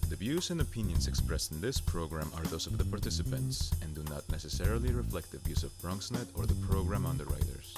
The views and opinions expressed in this program are those of the participants and do not necessarily reflect the views of BronxNet or the program underwriters.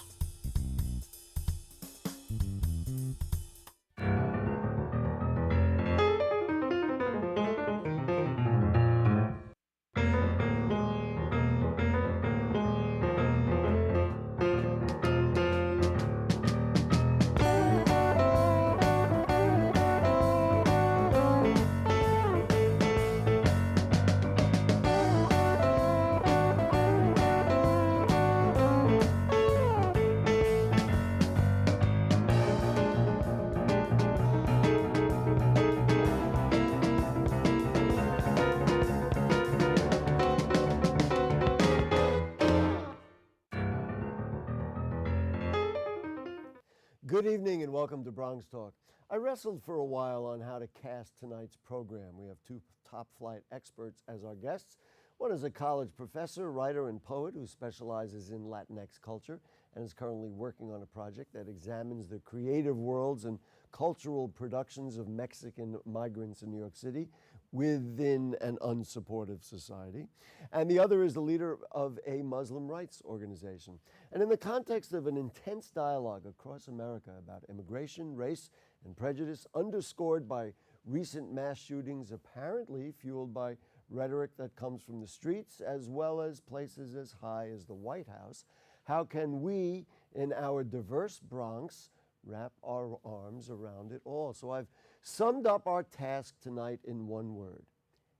Good evening and welcome to BronxTalk. I wrestled for a while on how to cast tonight's program. We have two top-flight experts as our guests. One is a college professor, writer, and poet who specializes in Latinx culture and is currently working on a project that examines the creative worlds and cultural productions of Mexican migrants in New York City within an unsupportive society. And the other is the leader of a Muslim rights organization. And in the context of an intense dialogue across America about immigration, race, and prejudice, underscored by recent mass shootings apparently fueled by rhetoric that comes from the streets as well as places as high as the White House, how can we, in our diverse Bronx, wrap our arms around it all? So I've summed up our task tonight in one word: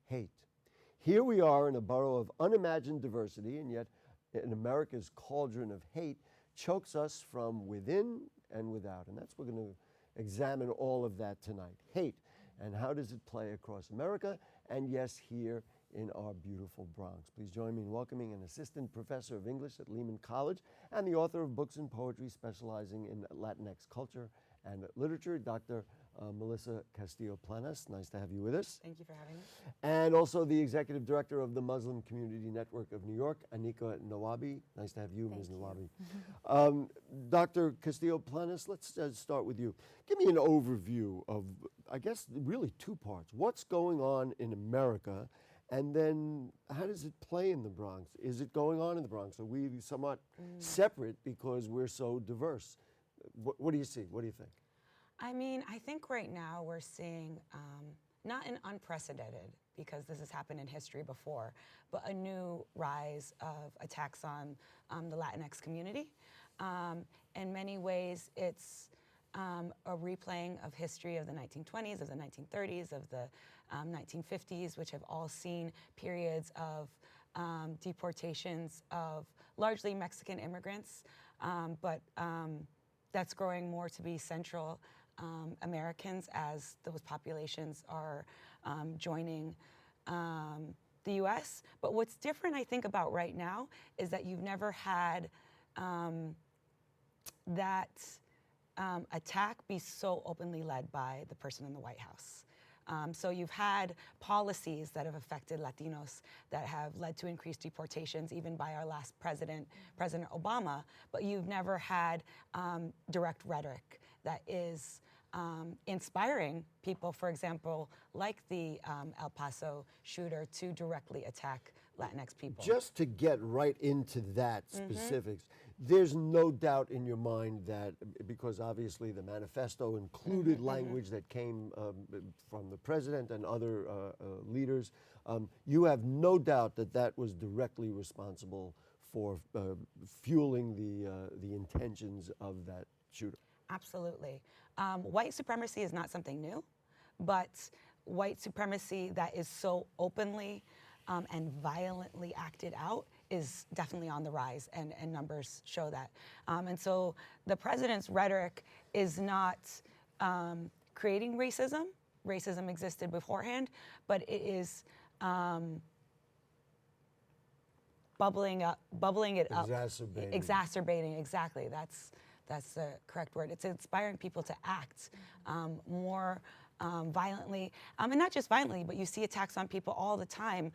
hate. Here we are in a borough of unimagined diversity, and yet in America's cauldron of hate chokes us from within and without. And that's what we're going to examine all of that tonight. Hate. And how does it play across America? And yes, here in our beautiful Bronx. Please join me in welcoming an assistant professor of English at Lehman College and the author of books and poetry specializing in Latinx culture and literature, Dr. Melissa Castillo Planas. Nice to have you with us. Thank you for having me. And also the executive director of the Muslim Community Network of New York, Aniqa Nawabi. Nice to have you, Ms. Nawabi. Dr. Castillo Planas, let's start with you. Give me an overview of, I guess, really two parts. What's going on in America, and then how does it play in the Bronx? Is it going on in the Bronx? Are we somewhat separate because we're so diverse? What do you see? What do you think? I mean, I think right now we're seeing not an unprecedented, because this has happened in history before, but a new rise of attacks on the Latinx community. In many ways, it's a replaying of history of the 1920s, of the 1930s, of the 1950s, which have all seen periods of deportations of largely Mexican immigrants, but that's growing more to be Central Americans as those populations are joining the U.S. But what's different, I think, about right now is that you've never had that attack be so openly led by the person in the White House. So you've had policies that have affected Latinos that have led to increased deportations, even by our last president, President Obama, but you've never had direct rhetoric that is inspiring people, for example, like the El Paso shooter, to directly attack Latinx people. Just to get right into that specifics, there's no doubt in your mind that, because obviously the manifesto included language that came from the president and other leaders, you have no doubt that that was directly responsible for fueling the intentions of that shooter. Absolutely. White supremacy is not something new, but white supremacy that is so openly and violently acted out is definitely on the rise, and numbers show that. And so the president's rhetoric is not creating racism. Racism existed beforehand, but it is bubbling it up. Exacerbating, exactly. That's the correct word. It's inspiring people to act more violently, and not just violently, but you see attacks on people all the time.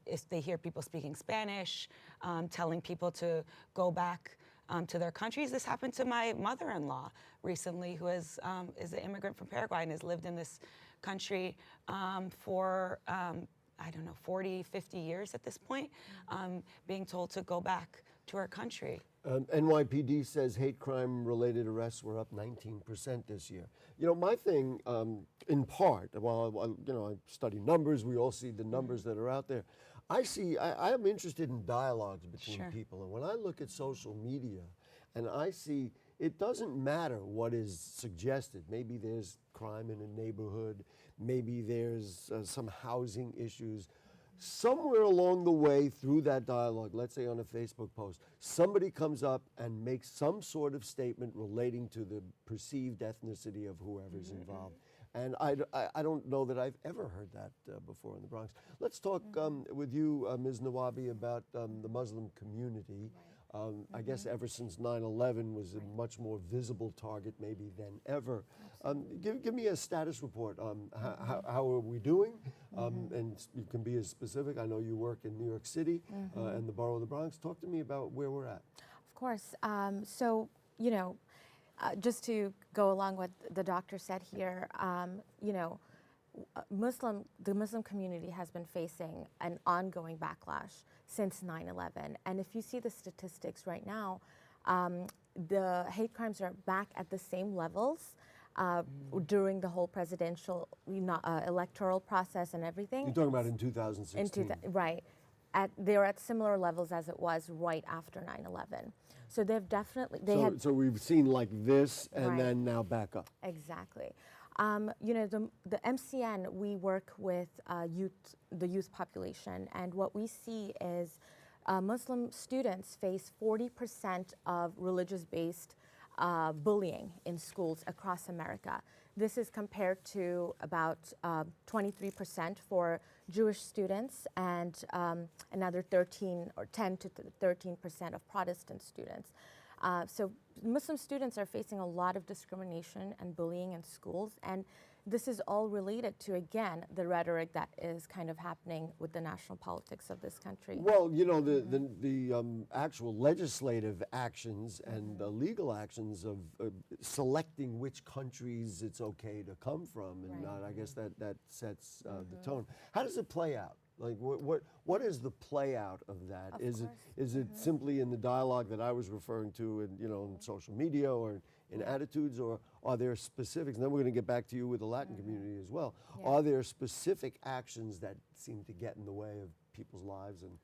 If they hear people speaking Spanish, telling people to go back to their countries. This happened to my mother-in-law recently, who is an immigrant from Paraguay and has lived in this country for, 40, 50 years at this point, being told to go back to her country. NYPD says hate crime-related arrests were up 19% this year. My thing, in part, I study numbers, we all see the numbers that are out there. I am interested in dialogues between people, and when I look at social media, and I see it doesn't matter what is suggested. Maybe there's crime in a neighborhood, maybe there's some housing issues. Somewhere along the way through that dialogue, let's say on a Facebook post, somebody comes up and makes some sort of statement relating to the perceived ethnicity of whoever's involved. And I don't know that I've ever heard that before in the Bronx. Let's talk with you, Ms. Nawabi, about the Muslim community. I guess ever since 9/11 was a much more visible target maybe than ever. Give me a status report. How are we doing? And you can be as specific. I know you work in New York City and the borough of the Bronx. Talk to me about where we're at. Of course. Just to go along what the doctor said here, the Muslim community has been facing an ongoing backlash since 9/11. And if you see the statistics right now, the hate crimes are back at the same levels during the whole presidential electoral process and everything. You're talking about in 2016. Right. They're at similar levels as it was right after 9/11. So they've definitely, So we've seen like this and then now back up. Exactly. The MCN, we work with the youth population, and what we see is Muslim students face 40% of religious-based bullying in schools across America. This is compared to about 23% for Jewish students and another 10 to 13% of Protestant students. So Muslim students are facing a lot of discrimination and bullying in schools, and this is all related to, again, the rhetoric that is kind of happening with the national politics of this country. Well, the actual legislative actions and the legal actions of selecting which countries it's okay to come from and not, I guess that sets the tone. How does it play out? Like, what is the play out of that? Is it simply in the dialogue that I was referring to in social media or in attitudes, or are there specifics? And then we're going to get back to you with the Latin community as well. Yeah. Are there specific actions that seem to get in the way of people's lives and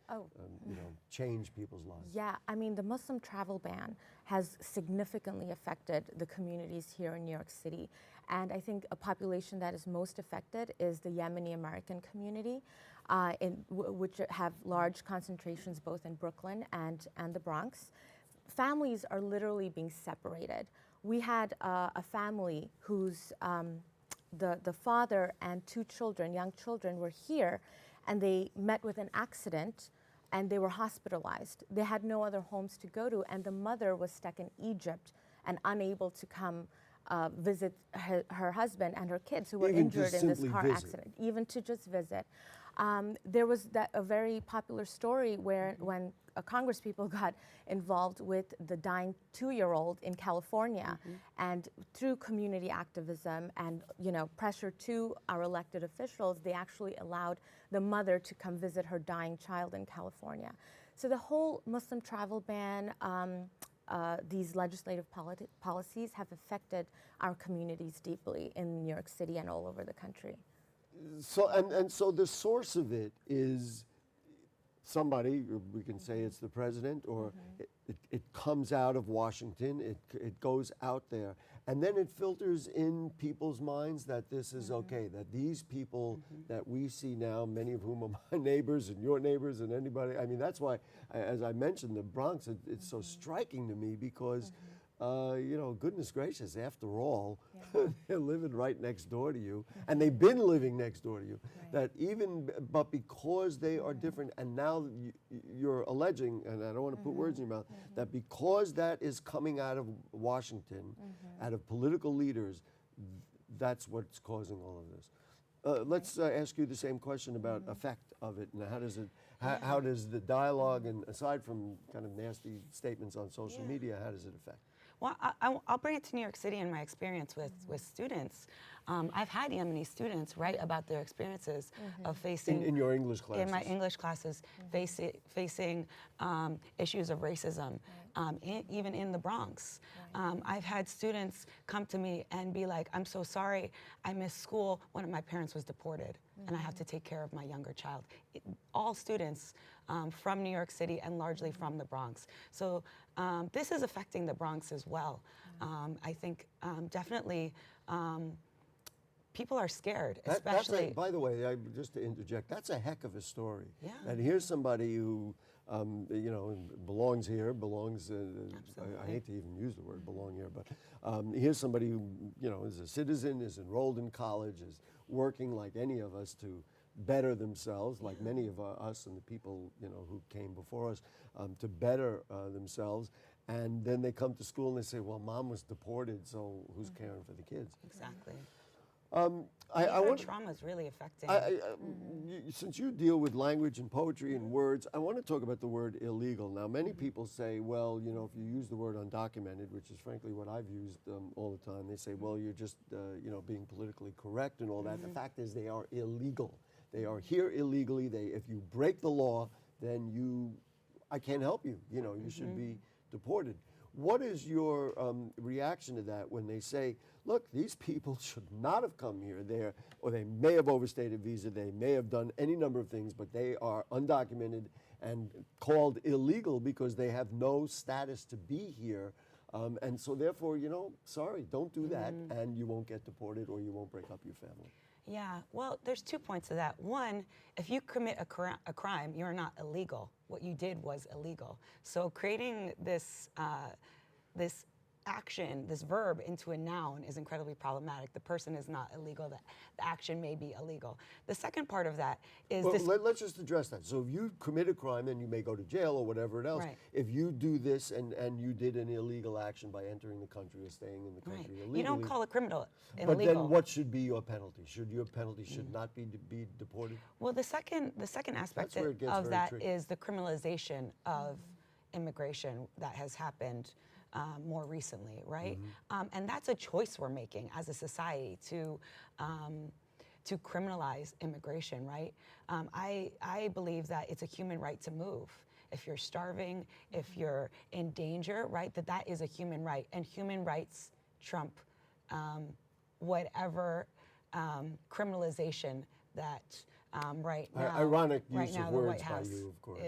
change people's lives? Yeah, I mean, the Muslim travel ban has significantly affected the communities here in New York City. And I think a population that is most affected is the Yemeni American community, which have large concentrations both in Brooklyn and the Bronx. Families are literally being separated. We had a family whose the father and two children, young children, were here, and they met with an accident, and they were hospitalized. They had no other homes to go to, and the mother was stuck in Egypt and unable to come visit her husband and her kids who were injured in this car accident, even to just visit. There was a very popular story when Congress people got involved with the dying 2-year-old in California, and through community activism and pressure to our elected officials, they actually allowed the mother to come visit her dying child in California. So the whole Muslim travel ban, these legislative policies have affected our communities deeply in New York City and all over the country. So and so the source of it is somebody, we can say it's the president, or it comes out of Washington, it goes out there, and then it filters in people's minds that this is okay, that these people that we see now, many of whom are my neighbors and your neighbors and anybody, I mean, that's why, as I mentioned, the Bronx, it's so striking to me because goodness gracious, after all, they're living right next door to you, and they've been living next door to you. That but because they are different, and now you're alleging, and I don't want to put words in your mouth, that because that is coming out of Washington, out of political leaders, that's what's causing all of this. Let's ask you the same question about effect of it, and how does the dialogue, and aside from kind of nasty statements on social media, how does it affect? Well, I'll bring it to New York City and my experience with students. I've had Yemeni students write about their experiences of facing In your English classes? In my English classes, facing issues of racism, even in the Bronx. I've had students come to me and be like, I'm so sorry, I missed school. One of my parents was deported, and I have to take care of my younger child. All students from New York City and largely from the Bronx. So this is affecting the Bronx as well. I think definitely people are scared, especially. By the way, just to interject, that's a heck of a story. Yeah. And here's somebody who, belongs here, belongs. I hate to even use the word belong here, but here's somebody who, is a citizen, is enrolled in college, is working like any of us to better themselves, like many of us and the people, who came before us, to better themselves. And then they come to school and they say, well, mom was deported, so who's caring for the kids? Exactly. I want trauma is really affecting. Since you deal with language and poetry and words, I want to talk about the word illegal. Now, many people say, well, if you use the word undocumented, which is frankly what I've used all the time, they say, well, you're just, being politically correct and all that. The fact is they are illegal. They are here illegally. If you break the law, then I can't help you. You should be deported. What is your reaction to that when they say, look, these people should not have come here, or they may have overstayed a visa, they may have done any number of things, but they are undocumented and called illegal because they have no status to be here. And so therefore, sorry, don't do that, and you won't get deported or you won't break up your family. Yeah, well, there's 2 points to that. One, if you commit a crime, you're not illegal. What you did was illegal. So creating this action, this verb, into a noun is incredibly problematic. The person is not illegal. The action may be illegal. The second part of that is let's just address that. So if you commit a crime, then you may go to jail or whatever else. Right. If you do this and you did an illegal action by entering the country or staying in the country illegally. You don't call a criminal But illegal. then what should be your penalty? Your penalty should not be to be deported? Well, the second aspect That's where it gets of very that tricky. is the criminalization of immigration that has happened more recently, right? And that's a choice we're making as a society to criminalize immigration, right? I believe that it's a human right to move. If you're starving, if you're in danger, right, that is a human right, and human rights trump whatever criminalization that right now. Ironic right use now of the words White House by you, of course.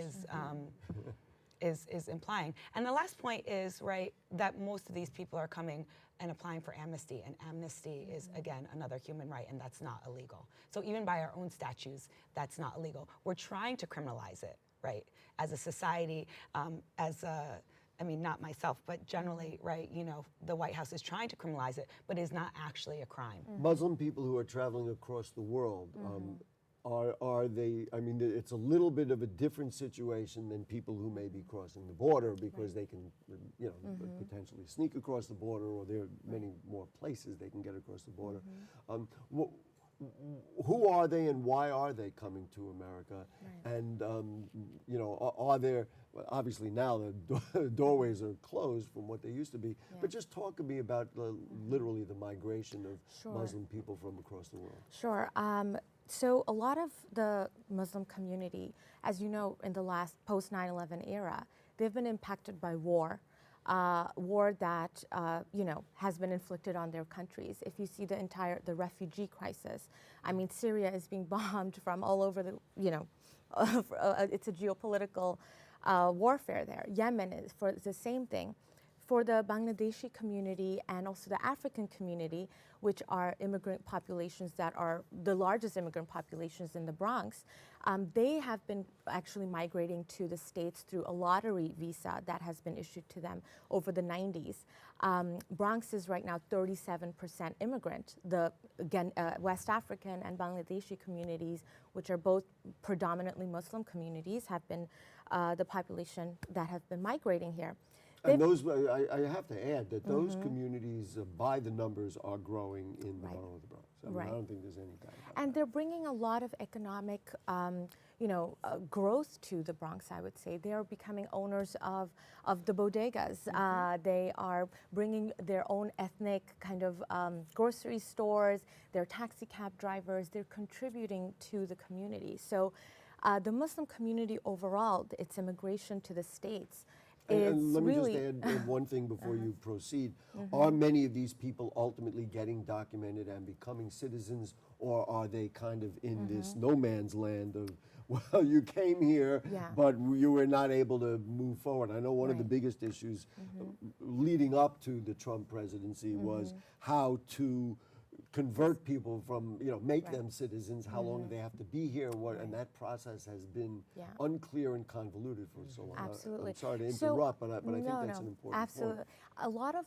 is implying. And the last point is, right, that most of these people are coming and applying for amnesty, and amnesty is, again, another human right, and that's not illegal. So even by our own statutes, that's not illegal. We're trying to criminalize it, right, as a society, not myself, but generally, right, the White House is trying to criminalize it, but is not actually a crime. Muslim people who are traveling across the world, are they, it's a little bit of a different situation than people who may be crossing the border because they can, potentially sneak across the border, or there are many more places they can get across the border. Who are they and why are they coming to America? Right. And, are there, obviously now the doorways are closed from what they used to be, but just talk to me about literally the migration of Muslim people from across the world. Sure. So a lot of the Muslim community, as you know, in the last post 9/11 era, they've been impacted by war that has been inflicted on their countries. If you see the refugee crisis, Syria is being bombed from all over it's a geopolitical warfare there. Yemen is for the same thing. For the Bangladeshi community and also the African community, which are immigrant populations that are the largest immigrant populations in the Bronx, they have been actually migrating to the States through a lottery visa that has been issued to them over the 90s. Bronx is right now 37% immigrant. West African and Bangladeshi communities, which are both predominantly Muslim communities, have been the population that have been migrating here. And those, I have to add that those communities, by the numbers, are growing in the borough of the Bronx. I mean, I don't think there's any doubt about that. And they're bringing a lot of economic, growth to the Bronx, I would say. They are becoming owners of the bodegas. They are bringing their own ethnic kind of grocery stores. They're taxi cab drivers. They're contributing to the community. So the Muslim community overall, its immigration to the States, and let me really just add one thing before you proceed. Are many of these people ultimately getting documented and becoming citizens, or are they kind of in this no man's land of, well, you came here, but you were not able to move forward? I know one of the biggest issues leading up to the Trump presidency was how to convert people from, make them citizens, how long do they have to be here, and that process has been unclear and convoluted for so long. Absolutely. I'm sorry to interrupt, but I think that's an important absolutely. point. A lot of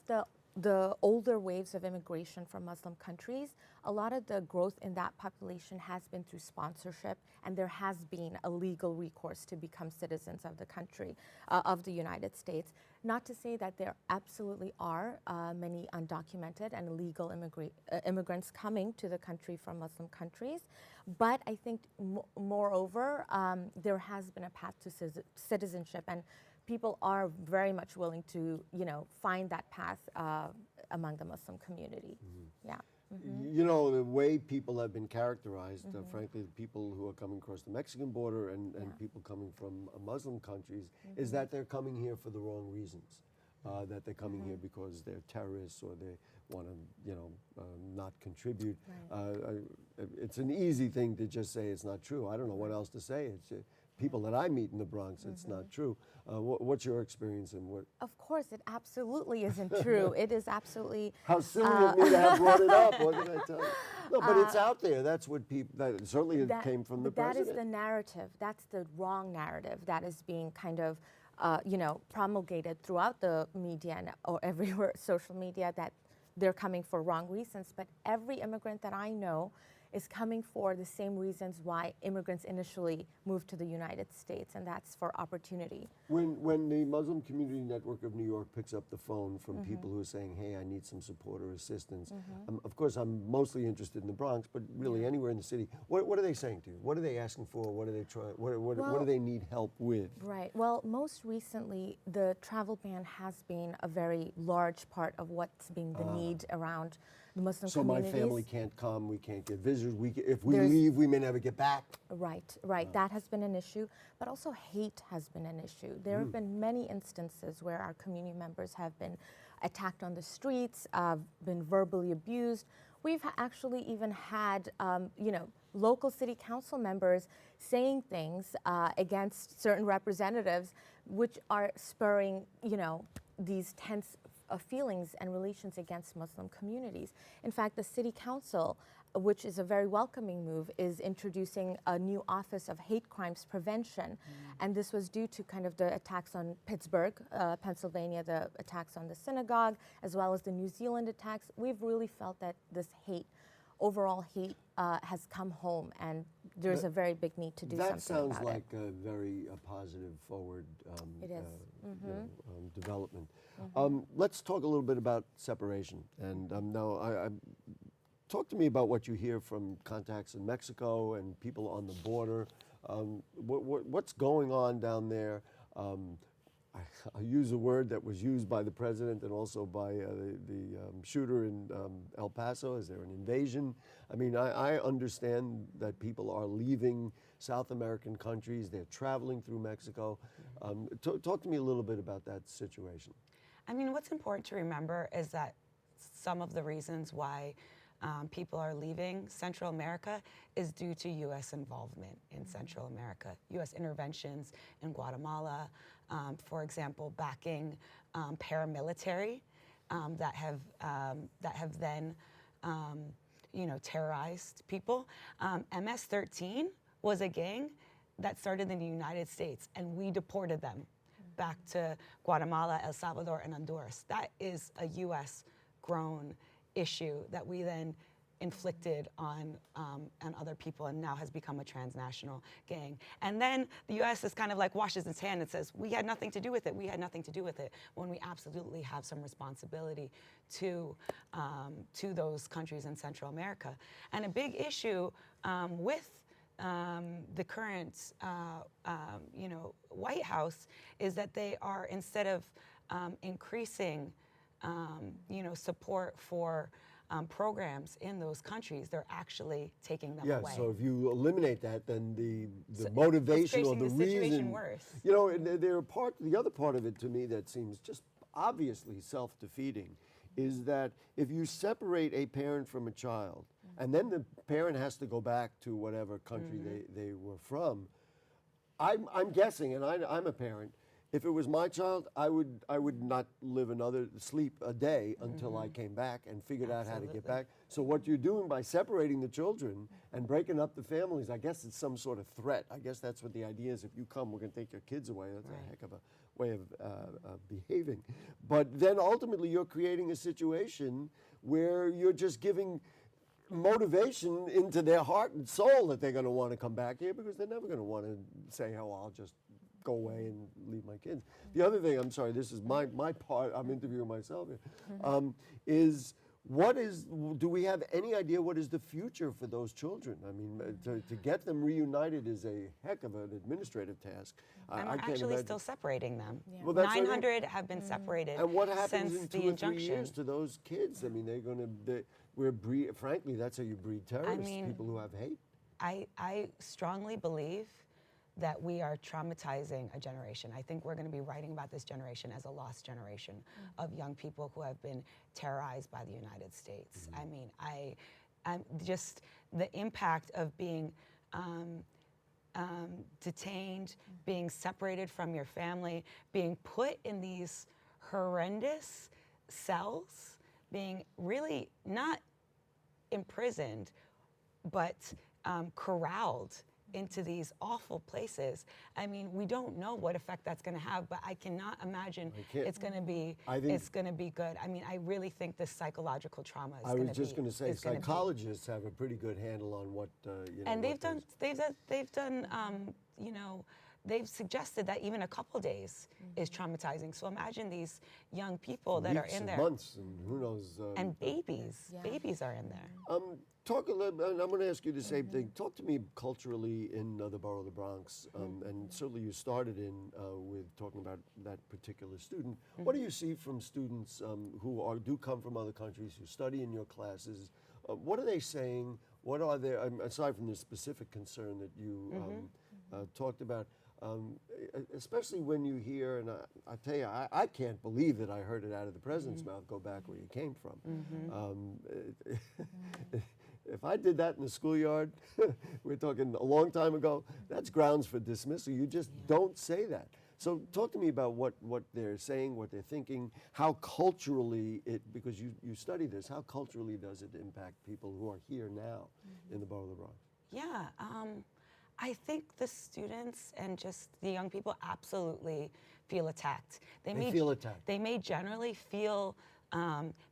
the older waves of immigration from Muslim countries, a lot of the growth in that population has been through sponsorship, and there has been a legal recourse to become citizens of the country, of the United States. Not to say that there absolutely are many undocumented and illegal immigrants coming to the country from Muslim countries, but I think moreover, there has been a path to citizenship, and people are very much willing to, find that path among the Muslim community. Yeah. The way people have been characterized, frankly, the people who are coming across the Mexican border and people coming from Muslim countries, is that they're coming here for the wrong reasons. That they're coming here because they're terrorists or they want to, not contribute. It's an easy thing to just say it's not true. I don't know what else to say. It's people that I meet in the Bronx, it's not true. What's your experience and what? Of course, it absolutely isn't true. It is absolutely. How silly of me to have brought it up. What did I tell you? No, but it's out there. That's what people. Certainly, it came from the president. That is the narrative. That's the wrong narrative that is being kind of, promulgated throughout the media or everywhere, social media, that they're coming for wrong reasons. But every immigrant that I know is coming for the same reasons why immigrants initially moved to the United States, and that's for opportunity. When the Muslim Community Network of New York picks up the phone from people who are saying, hey, I need some support or assistance, of course, I'm mostly interested in the Bronx, but really anywhere in the city, what are they saying to you? What are they asking for? What are they trying? What do they need help with? Right. Well, most recently, the travel ban has been a very large part of what's been the need around the Muslim communities. So my family can't come, we can't get visitors, if we leave, we may never get back. Right. That has been an issue, but also hate has been an issue. There have been many instances where our community members have been attacked on the streets, been verbally abused. We've actually even had, local city council members saying things against certain representatives, which are spurring, these tense feelings and relations against Muslim communities. In fact, the city council, which is a very welcoming move, is introducing a new office of hate crimes prevention. And this was due to kind of the attacks on Pittsburgh, Pennsylvania, the attacks on the synagogue, as well as the New Zealand attacks. We've really felt that this overall hate has come home, and there's a very big need to do something about it. That sounds like a very positive forward development. Let's talk a little bit about separation. And now, talk to me about what you hear from contacts in Mexico and people on the border. What's going on down there? I'll use a word that was used by the president and also by the shooter in El Paso. Is there an invasion? I mean, I understand that people are leaving South American countries. They're traveling through Mexico. Talk to me a little bit about that situation. I mean, what's important to remember is that some of the reasons why people are leaving Central America is due to U.S. involvement in Central America, U.S. interventions in Guatemala, for example, backing paramilitary that have then terrorized people. MS-13 was a gang that started in the United States, and we deported them back to Guatemala, El Salvador, and Honduras. That is a U.S. grown issue that we then inflicted on other people and now has become a transnational gang. And then the U.S. is kind of like washes its hand and says, we had nothing to do with it, we had nothing to do with it, when we absolutely have some responsibility to those countries in Central America. And a big issue with the current White House is that they are, instead of increasing support for programs in those countries, they're actually taking them away. So if you eliminate that, then the motivation or the reason, worse. The other part of it to me that seems just obviously self-defeating is that if you separate a parent from a child, and then the parent has to go back to whatever country they were from, I'm guessing, and I'm a parent, if it was my child, I would not sleep a day until I came back and figured out how to get back. So what you're doing by separating the children and breaking up the families, I guess it's some sort of threat. I guess that's what the idea is. If you come, we're going to take your kids away. That's a heck of a way of behaving. But then ultimately you're creating a situation where you're just giving motivation into their heart and soul that they're going to want to come back here, because they're never going to want to say, oh, I'll just go away and leave my kids. The other thing, I'm sorry, this is my part, I'm interviewing myself here, is do we have any idea what is the future for those children? I mean, to get them reunited is a heck of an administrative task. And we're I can't actually imagine. still separating them. Yeah. Well, that's 900 have been separated and what happens since in 2 the or 3 injunction. years to those kids? I mean, frankly, that's how you breed terrorists, people who have hate. I strongly believe that we are traumatizing a generation. I think we're going to be writing about this generation as a lost generation of young people who have been terrorized by the United States. I mean, I'm just the impact of being detained, being separated from your family, being put in these horrendous cells, being really not imprisoned, but corralled into these awful places. I mean, we don't know what effect that's going to have, but I cannot imagine it's going to be good. I mean, I really think this psychological trauma is going to be. I was just going to say, psychologists have a pretty good handle on what and they've suggested that even a couple days is traumatizing. So imagine these young people that are in there. Months, and who knows. And babies are in there. Talk a little, and I'm going to ask you the same thing. Talk to me culturally in the borough of the Bronx, and certainly you started with talking about that particular student. What do you see from students who do come from other countries, who study in your classes? What are they saying? What are their, aside from the specific concern that you talked about, especially when you hear, and I tell you, I can't believe that I heard it out of the president's mouth, go back where you came from. If I did that in the schoolyard, we're talking a long time ago, that's grounds for dismissal. You just don't say that. So talk to me about what they're saying, what they're thinking, how culturally because you study this, how culturally does it impact people who are here now in the borough of the Bronx? Yeah, I think the students and just the young people absolutely feel attacked. They feel attacked. They may generally feel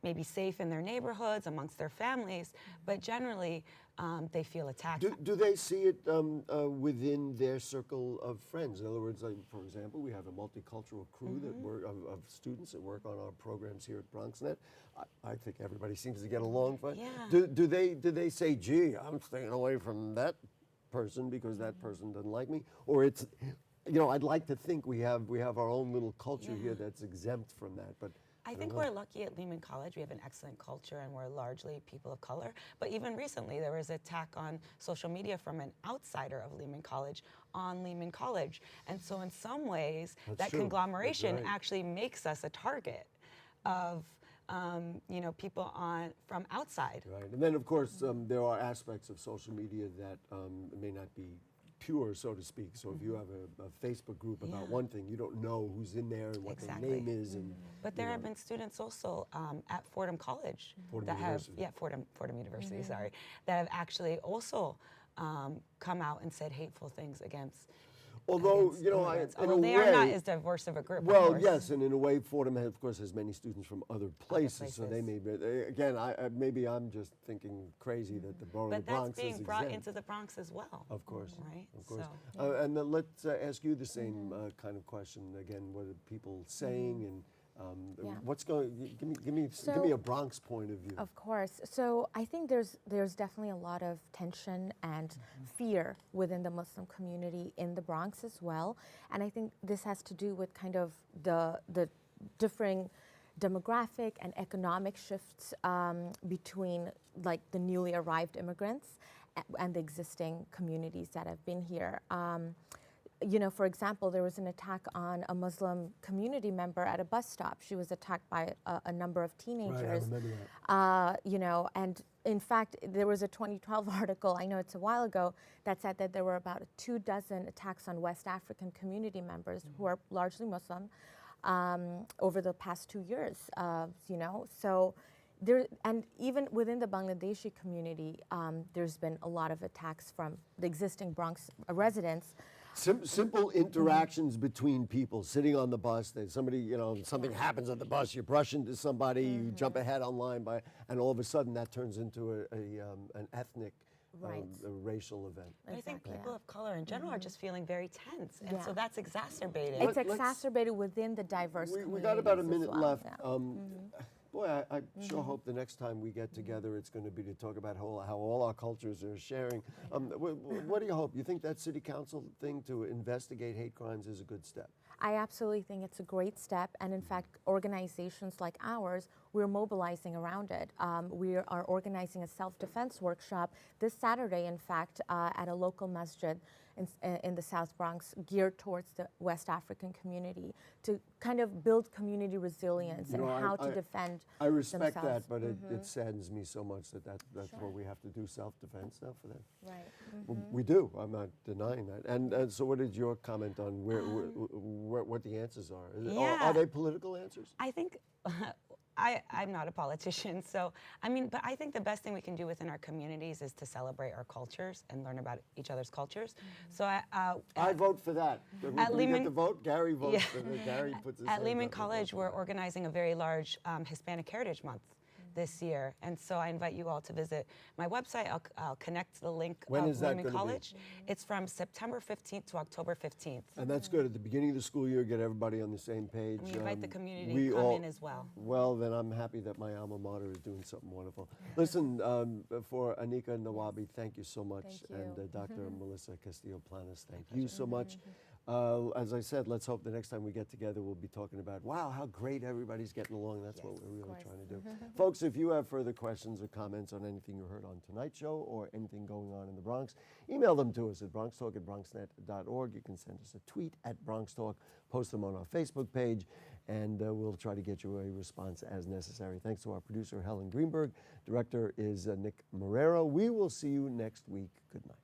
maybe safe in their neighborhoods, amongst their families, but generally they feel attacked. Do they see it within their circle of friends? In other words, like, for example, we have a multicultural crew that of students that work on our programs here at BronxNet. I think everybody seems to get along fine. Yeah. Do they say, gee, I'm staying away from that person because that person doesn't like me? Or it's, I'd like to think we have our own little culture here that's exempt from that, but I think we're lucky at Lehman College. We have an excellent culture and we're largely people of color. But even recently, there was an attack on social media from an outsider of Lehman College on Lehman College. And so in some ways, that conglomeration actually makes us a target of people from outside. Right, and then of course there are aspects of social media that may not be pure, so to speak. So if you have a Facebook group about one thing, you don't know who's in there and what their name is. And but there have been students also at Fordham College Fordham University, sorry, that have actually also come out and said hateful things against Although, against you know, immigrants. in a Although they are not way- as diverse of a group. of Well, course. yes, and in a way, Fordham, of course, has many students from other places, so they places. may be, again, maybe I'm just thinking crazy that the borough of But the Bronx that's being is brought exempt. into the Bronx as well. Of course, Right? of course. So, And then let's ask you the same kind of question again. What are people saying, and Yeah. what's going? Give me So- a Bronx point of view. Of course. So I think there's definitely a lot of tension and fear within the Muslim community in the Bronx as well. And I think this has to do with kind of the differing demographic and economic shifts between like the newly arrived immigrants and the existing communities that have been here. You know, for example, there was an attack on a Muslim community member at a bus stop. She was attacked by a number of teenagers. Right, I remember that. You know, and in fact, there was a 2012 article, I know it's a while ago, that said that there were about 24 attacks on West African community members who are largely Muslim over the past 2 years, you know. So there, and even within the Bangladeshi community, there's been a lot of attacks from the existing Bronx residents. Simple interactions between people, sitting on the bus. There's somebody, you know, something happens on the bus. You brush into somebody, you jump ahead online, and all of a sudden that turns into an ethnic, Right. a racial event. but I think Exactly, people yeah. of color in general are just feeling very tense, and so Yeah. that's exacerbated. It's Let's- exacerbated within the diverse We communities got about a as minute well, left. yeah. Boy, I sure hope the next time we get together, it's going to be to talk about how all our cultures are sharing. What do you hope? You think that city council thing to investigate hate crimes is a good step? I absolutely think it's a great step, and in fact, organizations like ours, we're mobilizing around it. We are organizing a self-defense workshop this Saturday, in fact, at a local masjid in the South Bronx, geared towards the West African community to kind of build community resilience You and know, how to defend I respect themselves. that, but it saddens me so much that's what we have to do, self-defense now for that. Right. Well, we do. I'm not denying that. And so, what is your comment on what the answers are? Yeah. Are they political answers? I think I'm not a politician, so I mean, but I think the best thing we can do within our communities is to celebrate our cultures and learn about each other's cultures. So I vote for that. Do we Lehman- get the vote? Gary votes Yeah. for that. Gary puts his at hands Lehman up. College, we're organizing a very large Hispanic Heritage Month this year, and so I invite you all to visit my website. I'll connect the link When of is that Lehman gonna be? College. It's from September 15th to October 15th. And that's good. At the beginning of the school year, get everybody on the same page. We invite the community we to come all- in as well. Well, then I'm happy that my alma mater is doing something wonderful. Listen, for Aniqa Nawabi, thank you so much. Thank you. And Dr. Melissa Castillo Planas, thank you so much. As I said, let's hope the next time we get together, we'll be talking about, wow, how great everybody's getting along. That's what we're really course. trying to do. Folks, if you have further questions or comments on anything you heard on tonight's show or anything going on in the Bronx, email them to us at bronxtalk@bronxnet.org. You can send us a tweet at BronxTalk, post them on our Facebook page, and we'll try to get you a response as necessary. Thanks to our producer, Helen Greenberg. Director is Nick Marrero. We will see you next week. Good night.